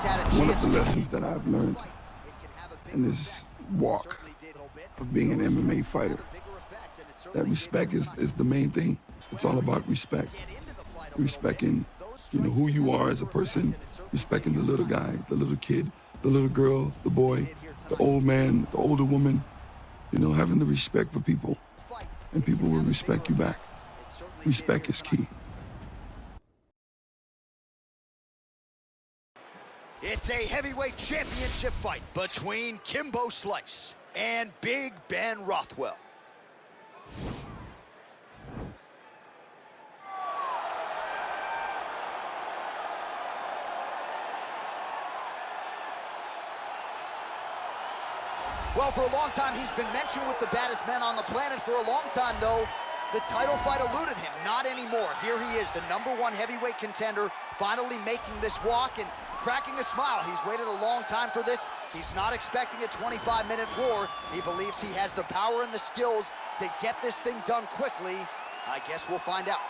One of the lessons that I've learned in this walk of being an MMA fighter, that respect is the main thing. It's all about respect. Respecting, who you are as a person, respecting the little guy, the little kid, the little girl, the boy, the old man, the older woman, having the respect for people, and people will respect you back. Respect is key. It's a heavyweight championship fight between Kimbo Slice and Big Ben Rothwell. Well, for a long time, he's been mentioned with the baddest men on the planet. For a long time, though, the title fight eluded him. Not anymore. Here he is, the #1 heavyweight contender, finally making this walk and cracking a smile. He's waited a long time for this. He's not expecting a 25-minute war. He believes he has the power and the skills to get this thing done quickly. I guess we'll find out.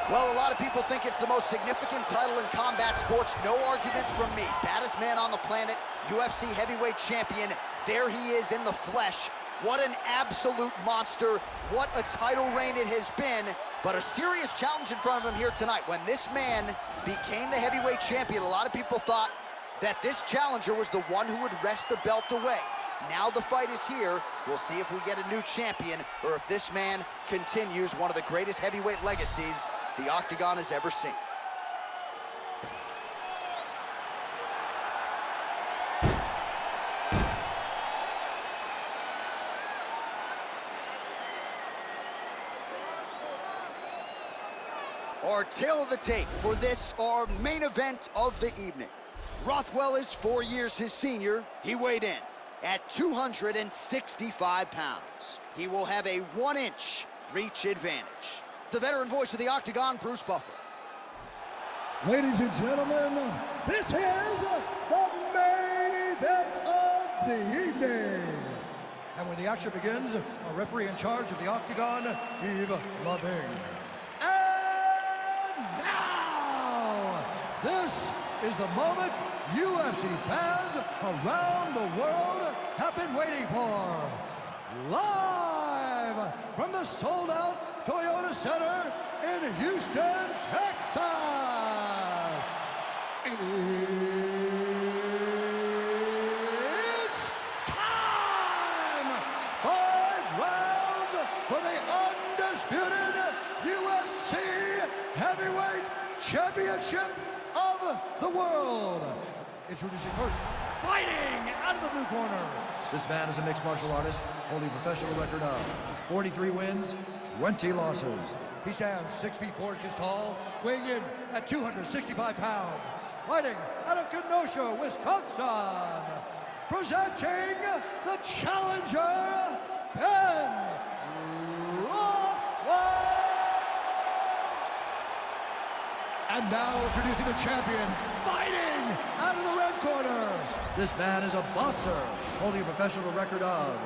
Well, a lot of people think it's the most significant title in combat sports. No argument from me. Baddest man on the planet, UFC heavyweight champion. There he is in the flesh. What an absolute monster. What a title reign it has been. But a serious challenge in front of him here tonight. When this man became the heavyweight champion, a lot of people thought that this challenger was the one who would wrest the belt away. Now the fight is here. We'll see if we get a new champion or if this man continues one of the greatest heavyweight legacies the Octagon has ever seen. Our tale of the tape for this, our main event of the evening. Rothwell is 4 years his senior. He weighed in at 265 pounds. He will have a 1-inch reach advantage. The veteran voice of the Octagon, Bruce Buffer. Ladies and gentlemen, this is the main event of the evening. And when the action begins, a referee in charge of the Octagon, Yves Loving. And now, this is the moment UFC fans around the world have been waiting for. Live from the sold-out Toyota Center in Houston, Texas. It's time! 5 rounds for the undisputed UFC Heavyweight Championship of the world. Introducing first, fighting out of the blue corner. This man is a mixed martial artist, holding a professional record of 43 wins, 20 losses. He stands 6 feet 4 inches tall, weighing in at 265 pounds. Fighting out of Kenosha, Wisconsin. Presenting the challenger, Ben Rothwell. And now introducing the champion, fighting out of the red corner. This man is a boxer, holding a professional record of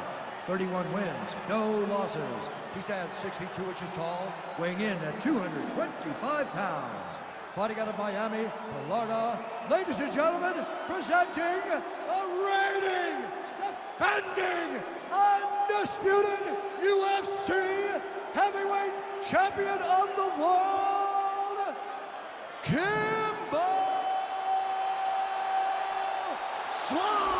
31 wins, no losses. He stands 6 feet 2 inches tall, weighing in at 225 pounds. Fighting out of Miami, Florida, ladies and gentlemen, presenting a reigning, defending, undisputed UFC heavyweight champion of the world, Kimbo Slice!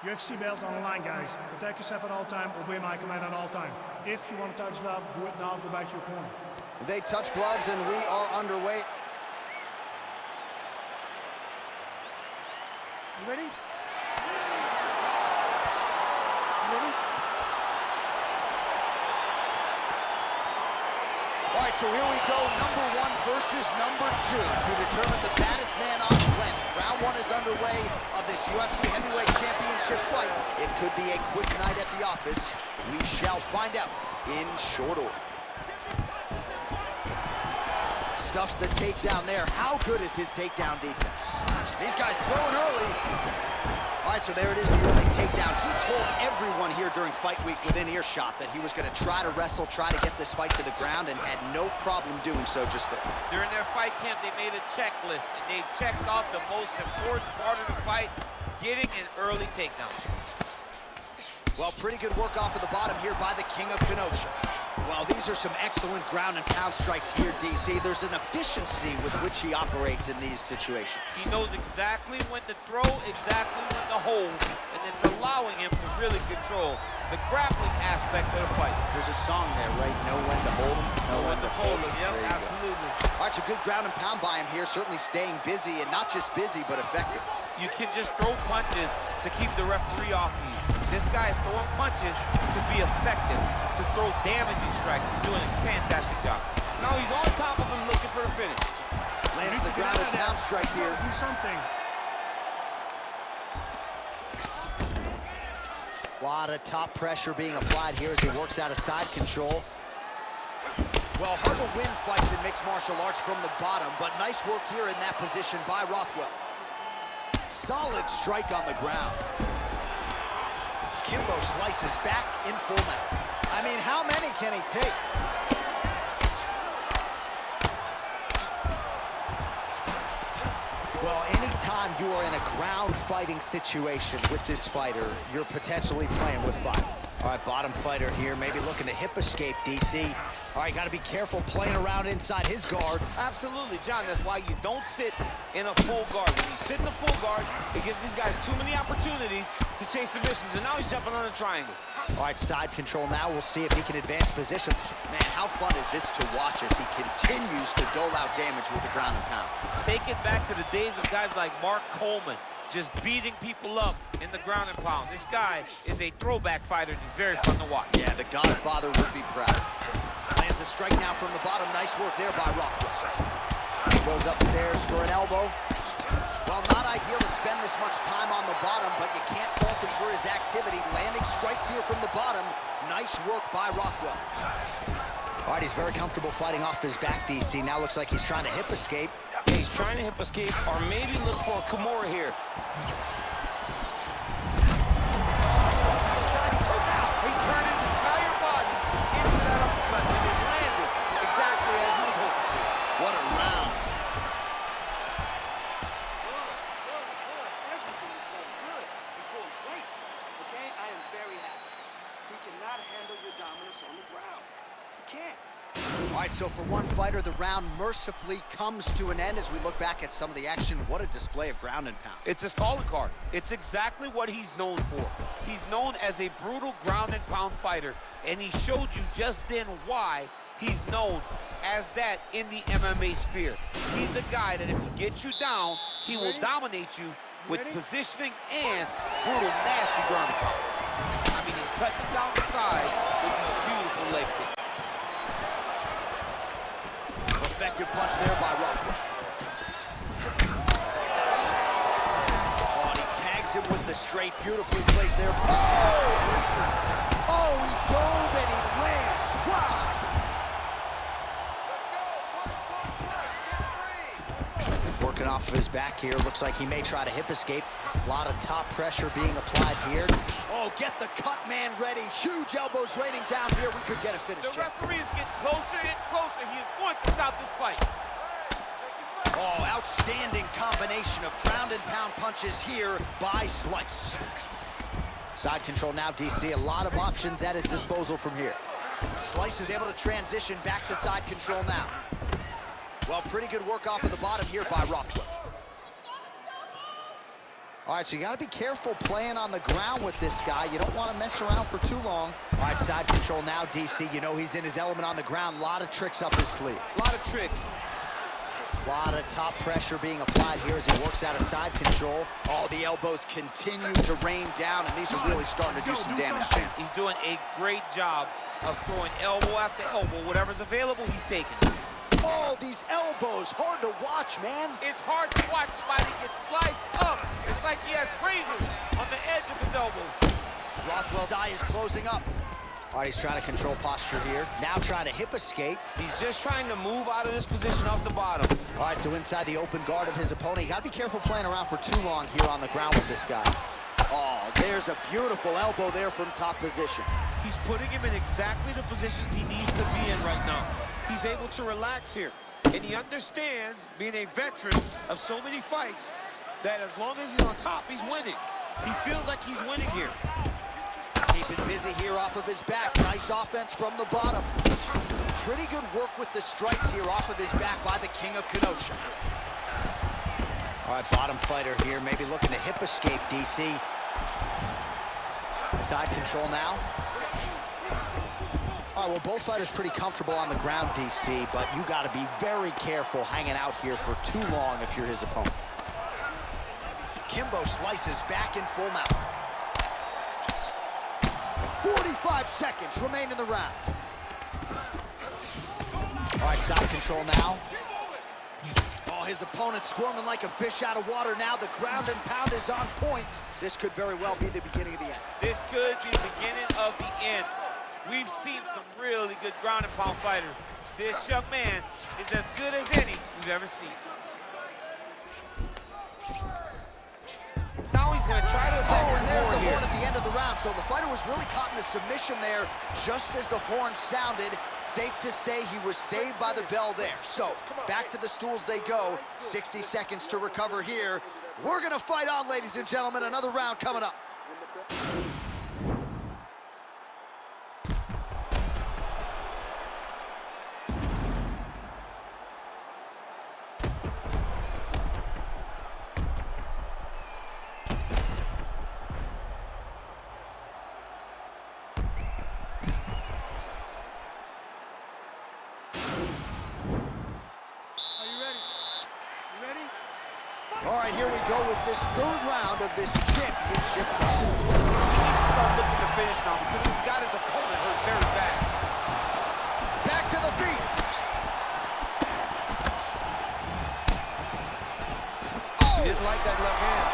UFC belt on the line, guys. Protect yourself at all time, obey my command at all time. If you want to touch glove, do it now, go back to your corner. They touch gloves and we are underway. You ready? so here we go, number 1 versus number 2 to determine the baddest man on the planet. Round 1 is underway of this UFC Heavyweight Championship fight. It could be a quick night at the office. We shall find out in short order. Stuffs the takedown there. How good is his takedown defense? These guys throwing early. All right, so there it is, the early takedown. He told everyone here during fight week within earshot that he was going to try to wrestle, try to get this fight to the ground, and had no problem doing so just there. During their fight camp, they made a checklist, and they checked off the most important part of the fight, getting an early takedown. Well, pretty good work off of the bottom here by the King of Kenosha. Well, these are some excellent ground and pound strikes here, DC. There's an efficiency with which he operates in these situations. He knows exactly when to throw, exactly when to hold, and it's allowing him to really control the grappling aspect of the fight. There's a song there, right? Know when to hold him, know when to fold him. Yep, absolutely. All right, so good ground and pound by him here, certainly staying busy, and not just busy, but effective. You can just throw punches to keep the referee off you. This guy is throwing punches to be effective, to throw damaging strikes. He's doing a fantastic job. Now he's on top of him looking for the finish. Lands the ground and pound strike here. Do something. A lot of top pressure being applied here as he works out of side control. Well, hard to win fights in mixed martial arts from the bottom, but nice work here in that position by Rothwell. Solid strike on the ground. Kimbo slices back in full mount. I mean, how many can he take? Well, anytime you are in a ground fighting situation with this fighter, you're potentially playing with fire. All right, bottom fighter here, maybe looking to hip escape, DC. All right, got to be careful playing around inside his guard. Absolutely, John. That's why you don't sit in a full guard. When you sit in a full guard, it gives these guys too many opportunities to chase submissions, and now he's jumping on a triangle. All right, side control now. We'll see if he can advance position. Man, how fun is this to watch as he continues to dole out damage with the ground and pound? Take it back to the days of guys like Mark Coleman, just beating people up in the ground and pound. This guy is a throwback fighter, and he's very fun to watch. Yeah, the Godfather would be proud. Lands a strike now from the bottom. Nice work there by Rothwell. He goes upstairs for an elbow. Well, not ideal to spend this much time on the bottom, but you can't fault him for his activity. Landing strikes here from the bottom. Nice work by Rothwell. All right, he's very comfortable fighting off his back, DC. Now looks like he's trying to hip escape. Yeah, he's trying to hip escape or maybe look for a Kimura here. Inside, he's hurt now. He turned his entire body into that uppercut, and it landed exactly as he was hoping to. What a round. Everything is going good. It's going great. Okay? I am very happy. He cannot handle your dominance on the ground. He can't. All right, so for one fighter, the round mercifully comes to an end as we look back at some of the action. What a display of ground and pound. It's his calling card. It's exactly what he's known for. He's known as a brutal ground and pound fighter, and he showed you just then why he's known as that in the MMA sphere. He's the guy that if he gets you down, he will dominate you with positioning and brutal, nasty ground and pound. I mean, he's cutting down the side with these beautiful leg kicks. Effective punch there by Rothwell. Oh, and he tags him with the straight, beautifully placed there. Oh! Oh, he dove and he lands. Wow! Working off of his back here. Looks like he may try to hip escape. A lot of top pressure being applied here. Oh, get the cut man ready. Huge elbows raining down here. We could get a finish. The referee is getting closer and closer. He is going to stop this fight. Oh, outstanding combination of ground and pound punches here by Slice. Side control now, DC. A lot of options at his disposal from here. Slice is able to transition back to side control now. Well, pretty good work off of the bottom here by Rothwell. All right, so you got to be careful playing on the ground with this guy. You don't want to mess around for too long. All right, side control now, DC. You know he's in his element on the ground. A lot of tricks up his sleeve. A lot of tricks. lot of top pressure being applied here as he works out of side control. Oh, the elbows continue to rain down, and these are really starting to do some damage, champ. He's doing a great job of throwing elbow after elbow. Whatever's available, he's taking. Oh, these elbows, hard to watch, man. It's hard to watch somebody get sliced up. It's like he has razors on the edge of his elbows. Rothwell's eye is closing up. All right, he's trying to control posture here. Now trying to hip escape. He's just trying to move out of this position off the bottom. All right, so inside the open guard of his opponent. You got to be careful playing around for too long here on the ground with this guy. Oh, there's a beautiful elbow there from top position. He's putting him in exactly the positions he needs to be in right now. He's able to relax here. And he understands, being a veteran of so many fights, that as long as he's on top, he's winning. He feels like he's winning here. Keeping busy here off of his back. Nice offense from the bottom. Pretty good work with the strikes here off of his back by the King of Kenosha. All right, bottom fighter here, maybe looking to hip escape, DC. Side control now. All right, well, both fighters pretty comfortable on the ground, DC, but you got to be very careful hanging out here for too long if you're his opponent. Kimbo slices back in full mount. 45 seconds remain in the round. All right, side control now. Oh, his opponent squirming like a fish out of water now. The ground and pound is on point. This could very well be the beginning of the end. This could be the beginning of the end. We've seen some really good ground and pound fighters. This young man is as good as any we've ever seen. Now he's going to try to attack and there's the here. horn at the end of the round. So the fighter was really caught in a submission there just as the horn sounded. Safe to say he was saved by the bell there. So back to the stools they go. 60 seconds to recover here. We're going to fight on, ladies and gentlemen. Another round coming up. All right, here we go with this third round of this championship fight. He needs to start looking to finish now because he's got his opponent hurt very bad. Back to the feet. Oh! He didn't like that left hand.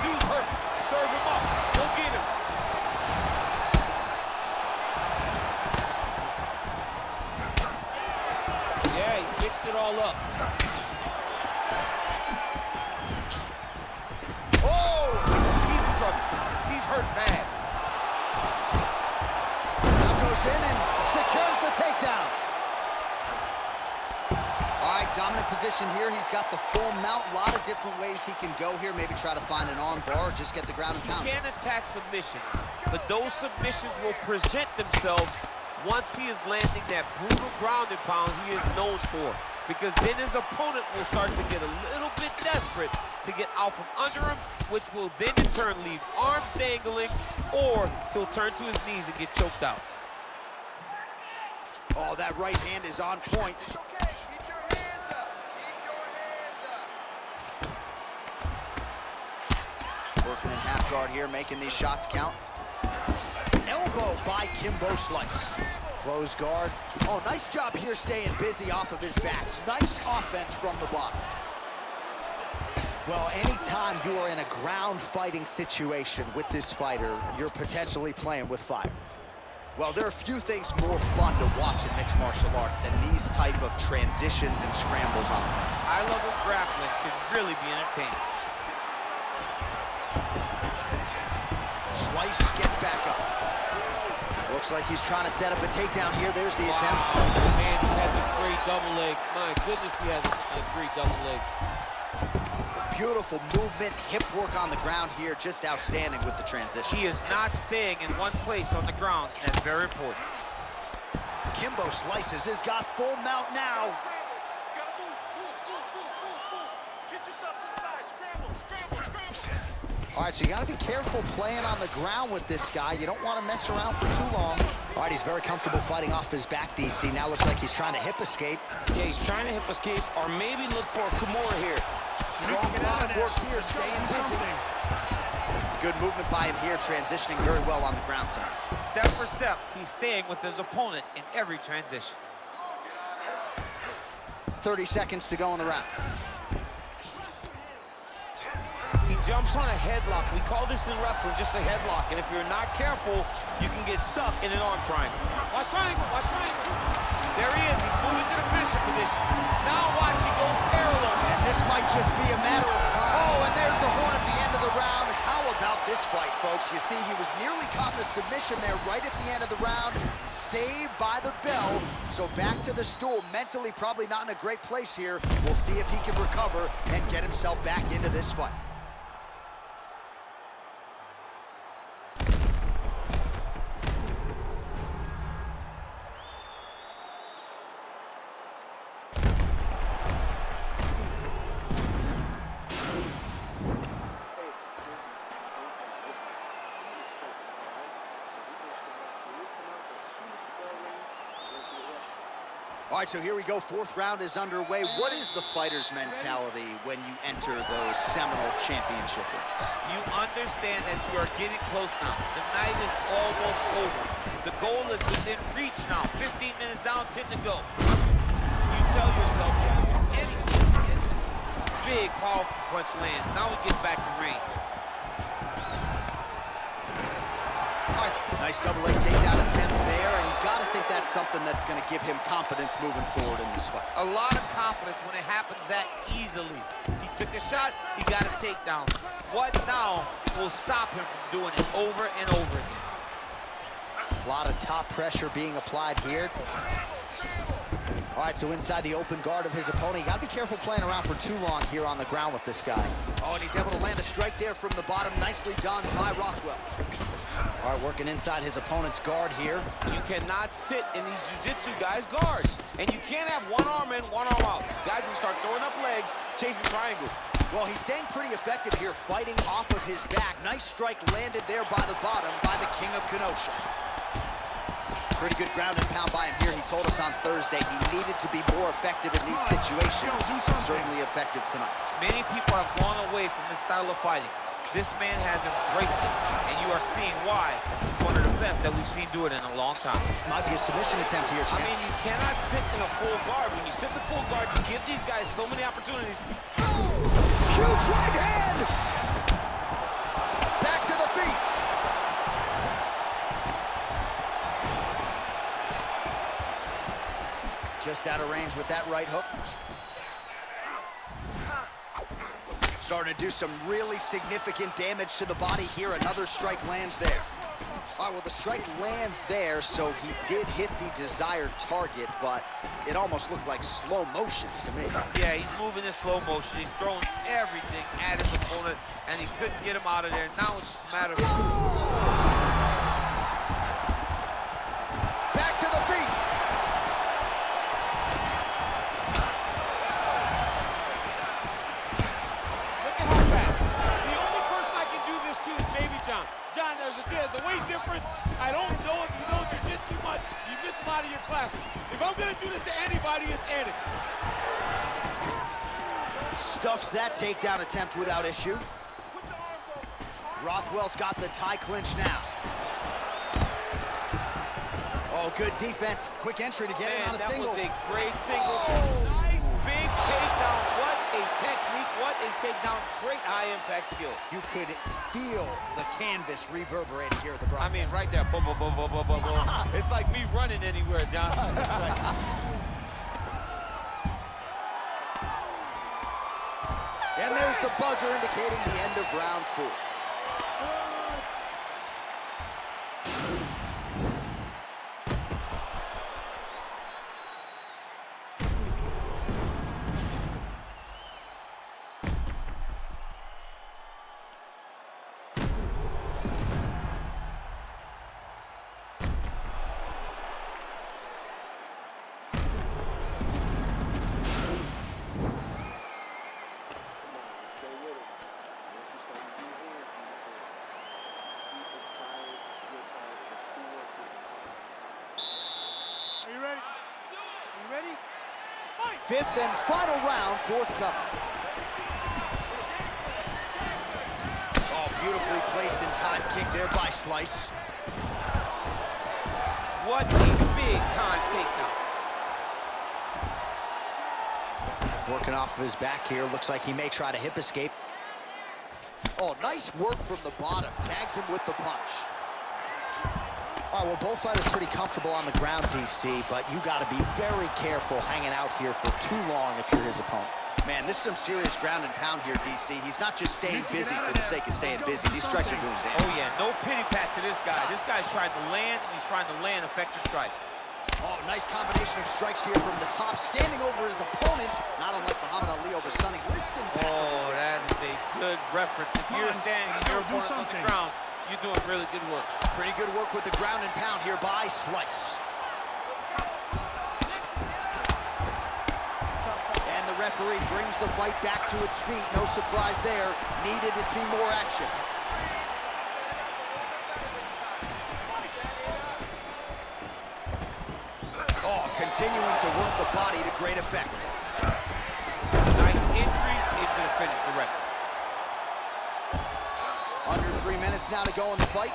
Dude's hurt. Serve him up. Go get him. Yeah, he mixed it all up. Hurt bad. Now goes in and secures the takedown. All right, dominant position here. He's got the full mount. A lot of different ways he can go here. Maybe try to find an arm bar or just get the ground and pound. He can attack submissions, but those submissions will present themselves once he is landing that brutal ground and pound he is known for. Because then his opponent will start to get a little bit desperate to get out from under him, which will then in turn leave arms dangling, or he'll turn to his knees and get choked out. Oh, that right hand is on point. It's okay. Keep your hands up. Keep your hands up. Working in half guard here, making these shots count. Elbow by Kimbo Slice. Close guard. Oh, nice job here staying busy off of his back. Nice offense from the bottom. Well, anytime you are in a ground fighting situation with this fighter, you're potentially playing with fire. Well, there are few things more fun to watch in mixed martial arts than these type of transitions and scrambles on. High-level grappling can really be entertaining. Slice gets back up. Looks like he's trying to set up a takedown here. There's the attempt. Man, he has a great double leg. My goodness, he has a great double leg. Beautiful movement, hip work on the ground here. Just outstanding with the transitions. He is not staying in one place on the ground. That's very important. Kimbo Slices has got full mount now. You gotta move. Get yourself to the side. Scramble. All right, so you got to be careful playing on the ground with this guy. You don't want to mess around for too long. All right, he's very comfortable fighting off his back, DC. Now looks like he's trying to hip escape. Yeah, he's trying to hip escape or maybe look for a Kimura here. Strong bottom work here, staying busy. Good movement by him here, transitioning very well on the ground tonight. Step for step, he's staying with his opponent in every transition. 30 seconds to go in the round. He jumps on a headlock. We call this in wrestling just a headlock. And if you're not careful, you can get stuck in an arm triangle. Watch triangle, watch triangle. There he is, he's moving to the finisher position. Now watch, he goes parallel. And this might just be a matter of time. Oh, and there's the horn at the end of the round. How about this fight, folks? You see, he was nearly caught in a submission there right at the end of the round. Saved by the bell. So back to the stool. Mentally probably not in a great place here. We'll see if he can recover and get himself back into this fight. All right, so here we go. Fourth round is underway. What is the fighter's mentality when you enter those seminal championship rings? You understand that you are getting close now. The night is almost over. The goal is within reach now. 15 minutes down, 10 to go. You tell yourself, any big, powerful punch lands. Now we get back to range. All right, nice double leg takedown attempt there, and you got to think that's something that's going to give him confidence moving forward in this fight. A lot of confidence when it happens that easily. He took a shot, he got a takedown. What now will stop him from doing it over and over again? A lot of top pressure being applied here. All right, so inside the open guard of his opponent. You got to be careful playing around for too long here on the ground with this guy. Oh, and he's able to land a strike there from the bottom. Nicely done by Rothwell. All right, working inside his opponent's guard here. You cannot sit in these jiu-jitsu guys' guards. And you can't have one arm in, one arm out. Guys will start throwing up legs, chasing triangles. Well, he's staying pretty effective here, fighting off of his back. Nice strike landed there by the bottom by the King of Kenosha. Pretty good ground and pound by him here. He told us on Thursday he needed to be more effective in these situations. Certainly effective tonight. Many people have gone away from this style of fighting. This man has embraced it, and you are seeing why he's one of the best that we've seen do it in a long time. Might be a submission attempt here, champ. I mean, you cannot sit in a full guard. When you sit the full guard, you give these guys so many opportunities. Huge right hand! Back to the feet. Just out of range with that right hook. Starting to do some really significant damage to the body here. Another strike lands there. All right, well, the strike lands there, so he did hit the desired target, but it almost looked like slow motion to me. Yeah, he's moving in slow motion. He's throwing everything at his opponent, and he couldn't get him out of there. Now it's just a matter of... Back to the feet. John, there's a weight difference. I don't know if you know jiu-jitsu much. You miss him out of your classes. If I'm going to do this to anybody, it's Eddie. Stuffs that takedown attempt without issue. Rothwell's got the tie clinch now. Oh, good defense. Quick entry to get it on a single. That was a great single. Oh. Nice big takedown. What a technique. What a takedown. Great high-impact skill. You could feel the canvas reverberating here at the broadcast. I mean, right there. Boom, boom, boom, boom, boom, boom, boom. It's like me running anywhere, John. And there's the buzzer indicating the end of round 4. Fifth and final round, forthcoming. Oh, beautifully placed in time kick there by Slice. What a big time takedown. Working off of his back here. Looks like he may try to hip escape. Oh, nice work from the bottom. Tags him with the punch. All right, well, both fighters pretty comfortable on the ground, DC, but you got to be very careful hanging out here for too long if you're his opponent. Man, this is some serious ground and pound here, DC. He's not just staying busy for the sake of staying busy. These strikes are doing his damage. Oh, yeah, no pity pat to this guy. This guy's trying to land, and he's trying to land effective strikes. Oh, nice combination of strikes here from the top, standing over his opponent, not unlike Muhammad Ali over Sonny Liston. Oh, that is a good reference. If you're standing and your opponent's on the ground, you're doing really good work. Pretty good work with the ground and pound here by Slice. And the referee brings the fight back to its feet. No surprise there. Needed to see more action. Oh, continuing to work the body to great effect. Nice entry into the finish, the record. Under 3 minutes now to go in the fight.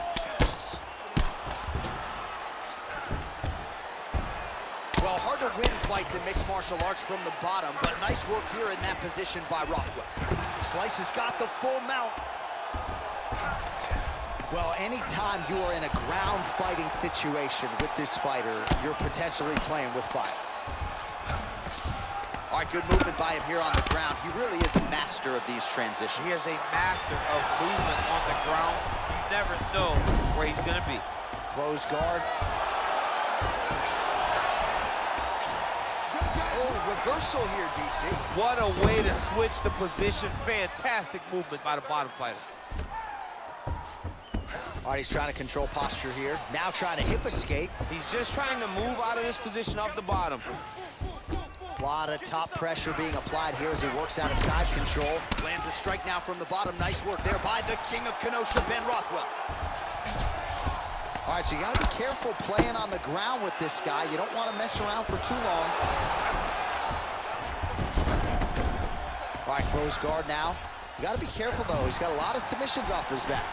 Well, hard to win fights in mixed martial arts from the bottom, but nice work here in that position by Rothwell. Slice has got the full mount. Well, anytime you are in a ground fighting situation with this fighter, you're potentially playing with fire. All right, good movement by him here on the ground. He really is a master of these transitions. He is a master of movement on the ground. You never know where he's going to be. Close guard. Oh, reversal here, DC. What a way to switch the position. Fantastic movement by the bottom fighter. All right, he's trying to control posture here. Now trying to hip escape. He's just trying to move out of this position off the bottom. A lot of top pressure being applied here as he works out of side control. Lands a strike now from the bottom. Nice work there by the king of Kenosha, Ben Rothwell. All right, so you gotta be careful playing on the ground with this guy. You don't want to mess around for too long. All right, close guard now. You gotta be careful though. He's got a lot of submissions off his back.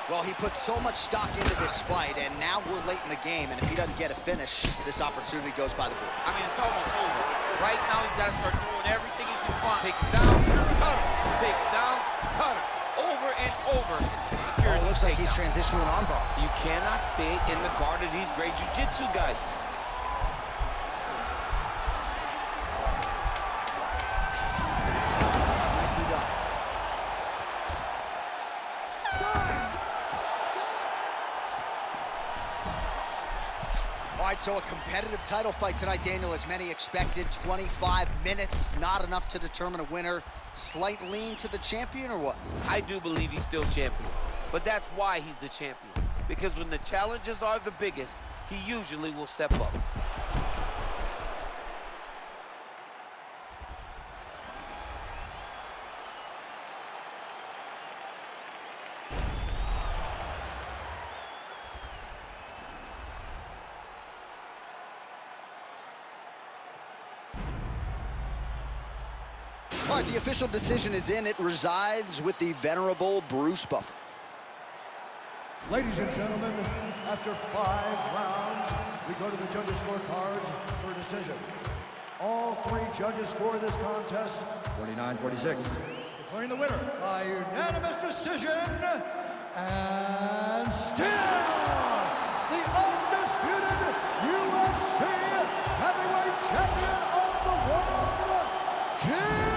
Well, he put so much stock into this fight, and now we're late in the game, and if he doesn't get a finish, this opportunity goes by the board. I mean, it's almost over. Right now, he's got to start doing everything he can find. Take it down, cut him. Take it down, cut him. Over and over. Oh, it looks like he's transitioning an armbar. You cannot stay in the guard of these great jiu-jitsu guys. Nicely done. All right, so a competitive title fight tonight, Daniel, as many expected. 25 minutes, not enough to determine a winner. Slight lean to the champion, or what? I do believe he's still champion, but that's why he's the champion. Because when the challenges are the biggest, he usually will step up. All right, the official decision is in. It resides with the venerable Bruce Buffer. Ladies and gentlemen, after 5 rounds, we go to the judges' scorecards for a decision. All 3 judges score this contest 49-46. Declaring the winner by unanimous decision, and still the undisputed UFC heavyweight champion of the world, Kimbo!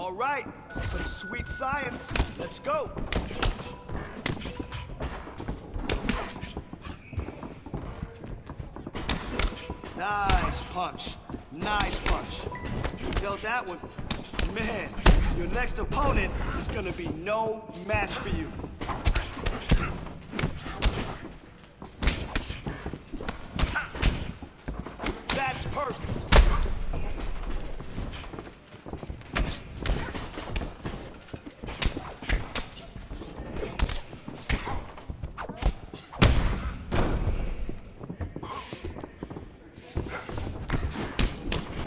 All right, some sweet science. Let's go. Nice punch. Nice punch. You felt that one? Man, your next opponent is gonna be no match for you. That's perfect.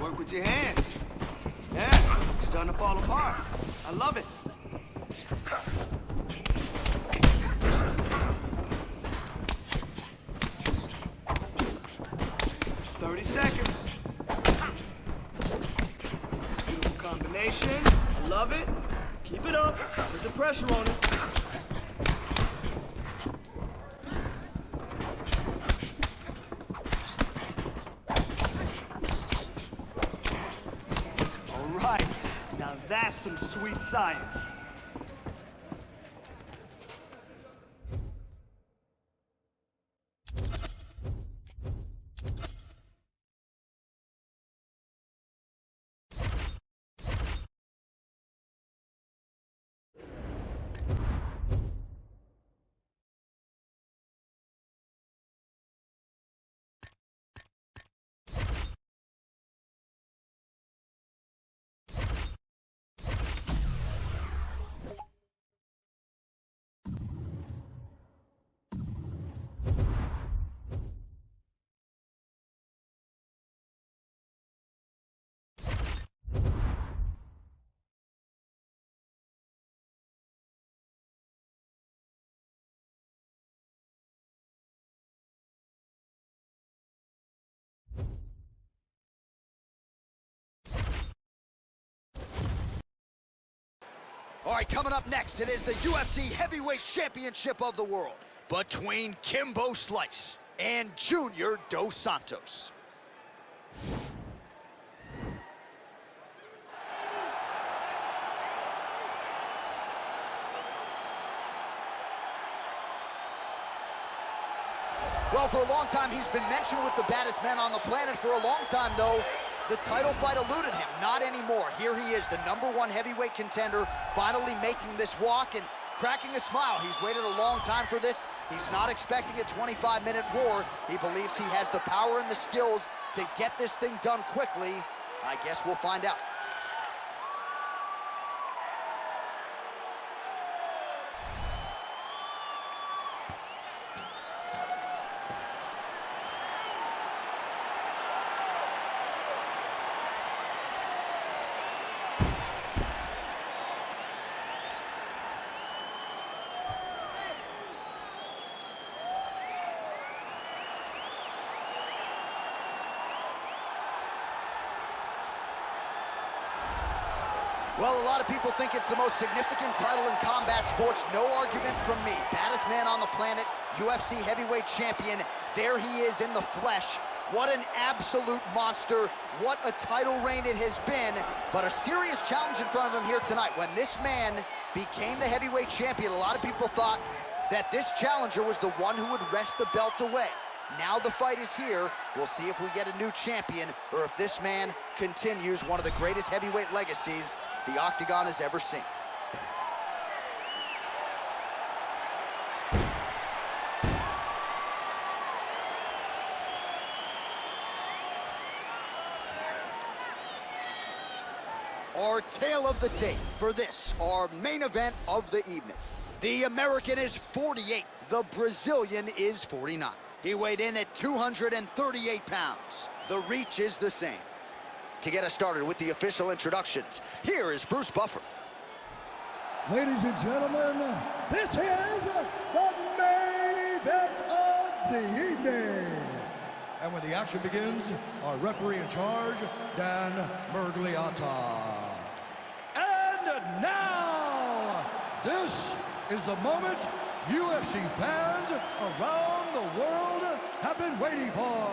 Work with your hands. Yeah, it's starting to fall apart. I love it. Seconds. Beautiful combination. I love it. Keep it up. Put the pressure on it. All right. Now that's some sweet science. All right, coming up next, it is the UFC Heavyweight Championship of the World between Kimbo Slice and Junior Dos Santos. Well, for a long time, he's been mentioned with the baddest men on the planet. For a long time, though, the title fight eluded him. Not anymore. Here he is, the #1 heavyweight contender, finally making this walk and cracking a smile. He's waited a long time for this. He's not expecting a 25-minute war. He believes he has the power and the skills to get this thing done quickly. I guess we'll find out. Well, a lot of people think it's the most significant title in combat sports. No argument from me. Baddest man on the planet, UFC heavyweight champion. There he is in the flesh. What an absolute monster. What a title reign it has been. But a serious challenge in front of him here tonight. When this man became the heavyweight champion, a lot of people thought that this challenger was the one who would wrest the belt away. Now the fight is here. We'll see if we get a new champion or if this man continues one of the greatest heavyweight legacies the Octagon has ever seen. Our tale of the tape for this, our main event of the evening. The American is 48. The Brazilian is 49. He weighed in at 238 pounds. The reach is the same. To get us started with the official introductions, here is Bruce Buffer. Ladies and gentlemen, this is the main event of the evening. And when the action begins, our referee in charge, Dan Murgliata. And now, this is the moment UFC fans around the world have been waiting for.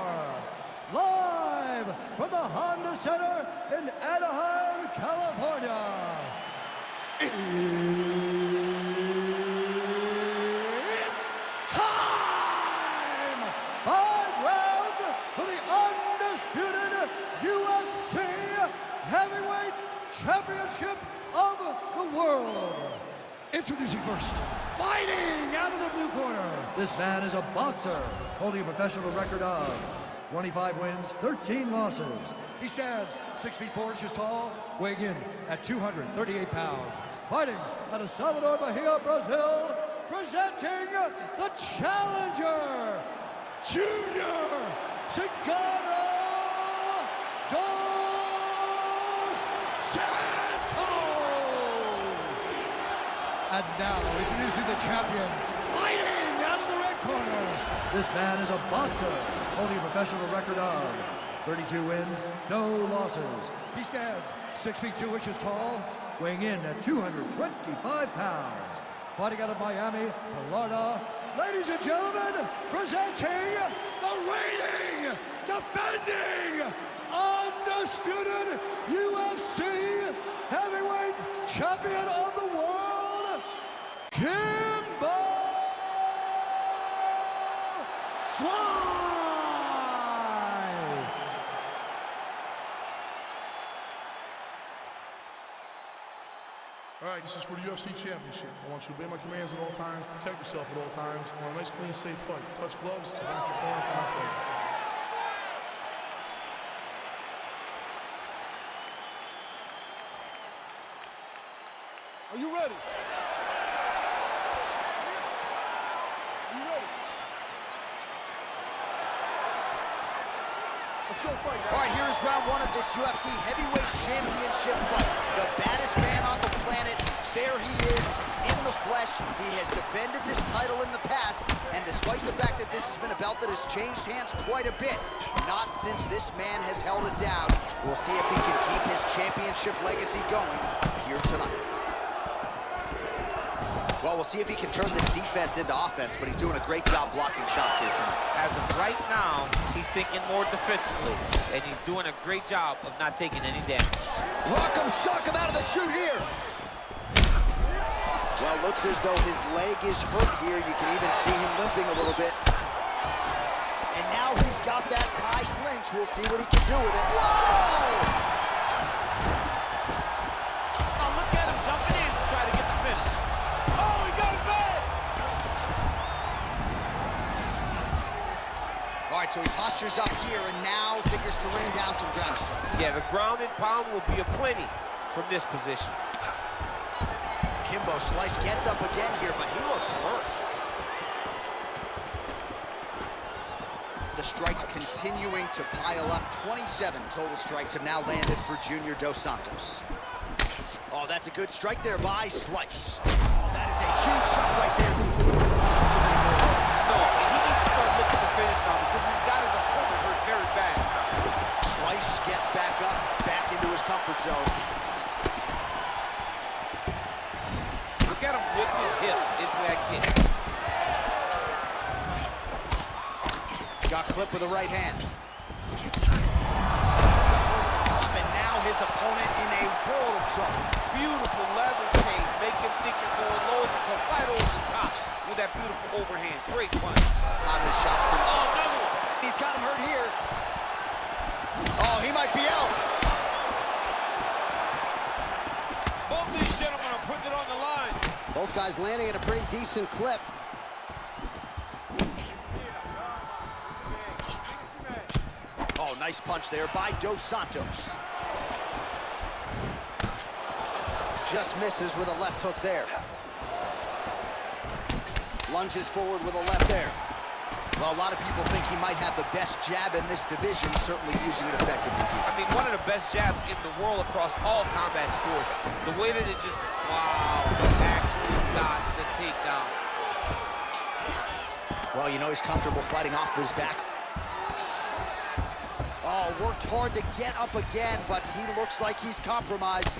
Live from the Honda Center in Anaheim, California. It's time! 5 rounds for the undisputed UFC Heavyweight Championship of the world. Introducing first, fighting out of the blue corner. This man is a boxer, holding a professional record of 25 wins, 13 losses. He stands 6 feet 4 inches tall, weighing in at 238 pounds. Fighting out of Salvador Bahia, Brazil, presenting the challenger, Junior Cigano dos Santos. And now, introducing the champion, fighting out of the red corner. This man is a boxer, holding a professional record of 32 wins, no losses. He stands 6 feet 2 inches tall, weighing in at 225 pounds. Fighting out of Miami, Florida, ladies and gentlemen, presenting the reigning, defending, undisputed UFC Heavyweight Champion of the world, Kimbo! All right, this is for the UFC Championship. I want you to obey my commands at all times, protect yourself at all times. I want a nice, clean, safe fight. Touch gloves, back your corners, and not fight. Are you ready? Are you ready? Let's go fight. All right, here is round 1 of this UFC Heavyweight Championship fight. The baddest man on the planet, there he is in the flesh. He has defended this title in the past, and despite the fact that this has been a belt that has changed hands quite a bit, not since this man has held it down. We'll see if he can keep his championship legacy going here tonight. Well, we'll see if he can turn this defense into offense, but he's doing a great job blocking shots here tonight. As of right now, he's thinking more defensively, and he's doing a great job of not taking any damage. Rock him, shock him out of the chute here. Well, looks as though his leg is hurt here. You can even see him limping a little bit. And now he's got that tie clinch. We'll see what he can do with it. Whoa! Oh, look at him jumping in to try to get the finish. Oh, he got it bad! All right, so he postures up here and now figures to rain down some ground strikes. Yeah, the ground and pound will be aplenty from this position. Kimbo Slice gets up again here, but he looks hurt. The strikes continuing to pile up. 27 total strikes have now landed for Junior Dos Santos. Oh, that's a good strike there by Slice. Oh, that is a huge shot right there. Not too many more of those. No, and he needs to start looking to finish now because he's got his opponent hurt very bad. Slice gets back up, back into his comfort zone. Look at him whip his hip into that kick. Got clipped with the right hand. Over the top, and now his opponent in a world of trouble. Beautiful leather change. Make him think you're going low and come right over the top with that beautiful overhand. Great punch. Time this shot's pretty. Oh, another one. He's got him hurt here. Oh, he might be out. Both these gentlemen are putting it on the line. Both guys landing at a pretty decent clip. Oh, nice punch there by Dos Santos. Just misses with a left hook there. Lunges forward with a left there. Well, a lot of people think he might have the best jab in this division, certainly using it effectively. I mean, one of the best jabs in the world across all combat sports. The way that it just, wow, actually got the takedown. Well, you know he's comfortable fighting off his back. Oh, worked hard to get up again, but he looks like he's compromised.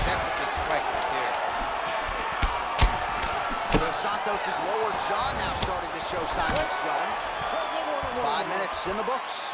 That's a big strike right there. Dos Santos' lower jaw now starting to show signs of swelling. 5 minutes in the books.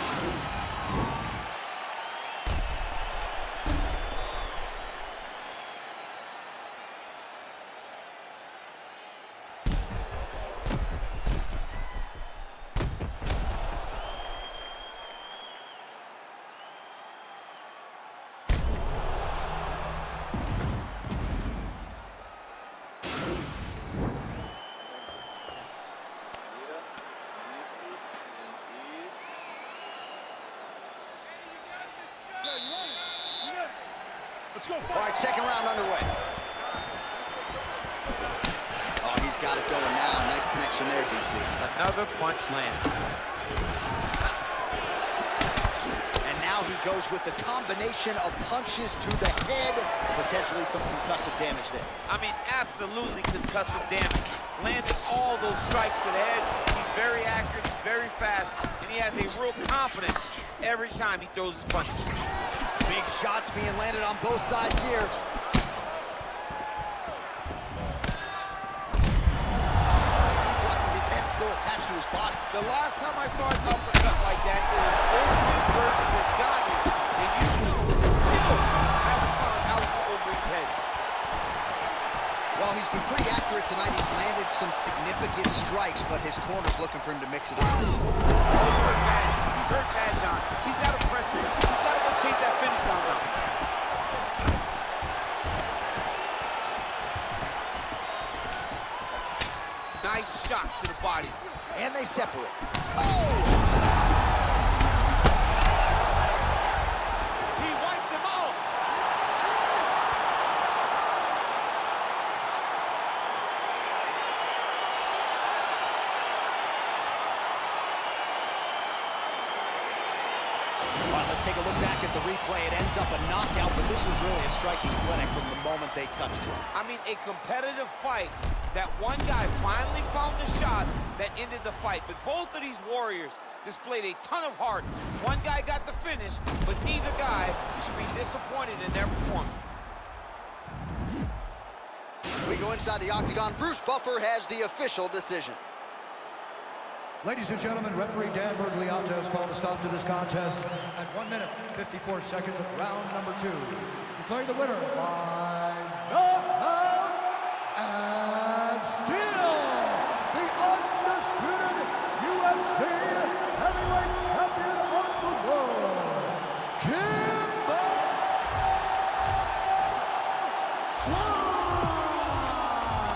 All right, second round underway. Oh, he's got it going now. Nice connection there, DC. Another punch lands. And now he goes with the combination of punches to the head, potentially some concussive damage there. I mean, absolutely concussive damage. Landed all those strikes to the head. He's very accurate, he's very fast, and he has a real confidence every time he throws his punches. Big shots being landed on both sides here. Still attached to his body. The last time I saw an uppercut like that, it was Overeem versus Ngannou, and you still haven't found Alex Overeem's head. Well, he's been pretty accurate tonight. He's landed some significant strikes, but his corner's looking for him to mix it up. He's hurt bad. He's hurt Chad John. He's got to press it. He's got to go chase that finish down now. Nice shot to the body. And they separate. Oh! He wiped him out. All right, let's take a look back at the replay. It ends up a knockout, but this was really a striking clinic from the moment they touched him. I mean, a competitive fight. That one guy finally found the shot that ended the fight. But both of these warriors displayed a ton of heart. One guy got the finish, but neither guy should be disappointed in their performance. We go inside the octagon. Bruce Buffer has the official decision. Ladies and gentlemen, referee Dan Bergliata has called a stop to this contest at 1 minute, 54 seconds of round number 2. Declaring the winner by knockout and still the undisputed UFC heavyweight champion of the world, Kimbo.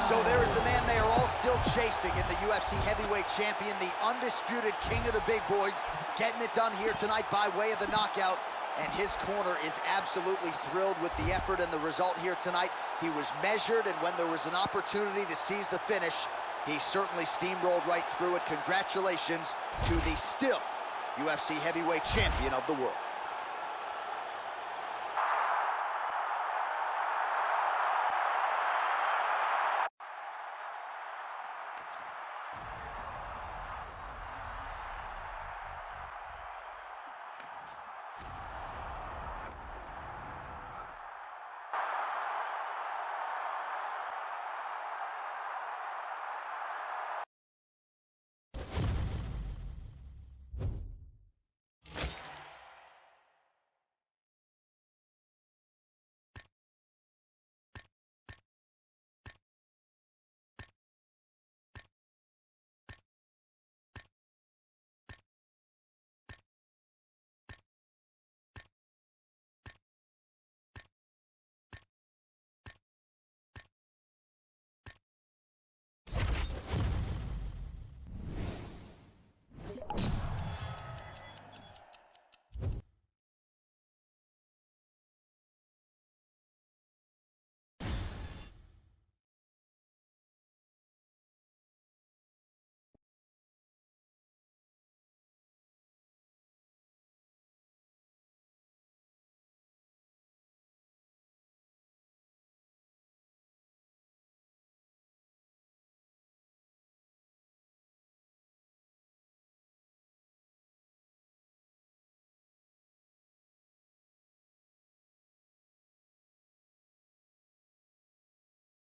So there is the man they are all still chasing in the UFC heavyweight champion, the undisputed king of the big boys, getting it done here tonight by way of the knockout. And his corner is absolutely thrilled with the effort and the result here tonight. He was measured, and when there was an opportunity to seize the finish, he certainly steamrolled right through it. Congratulations to the still UFC heavyweight champion of the world.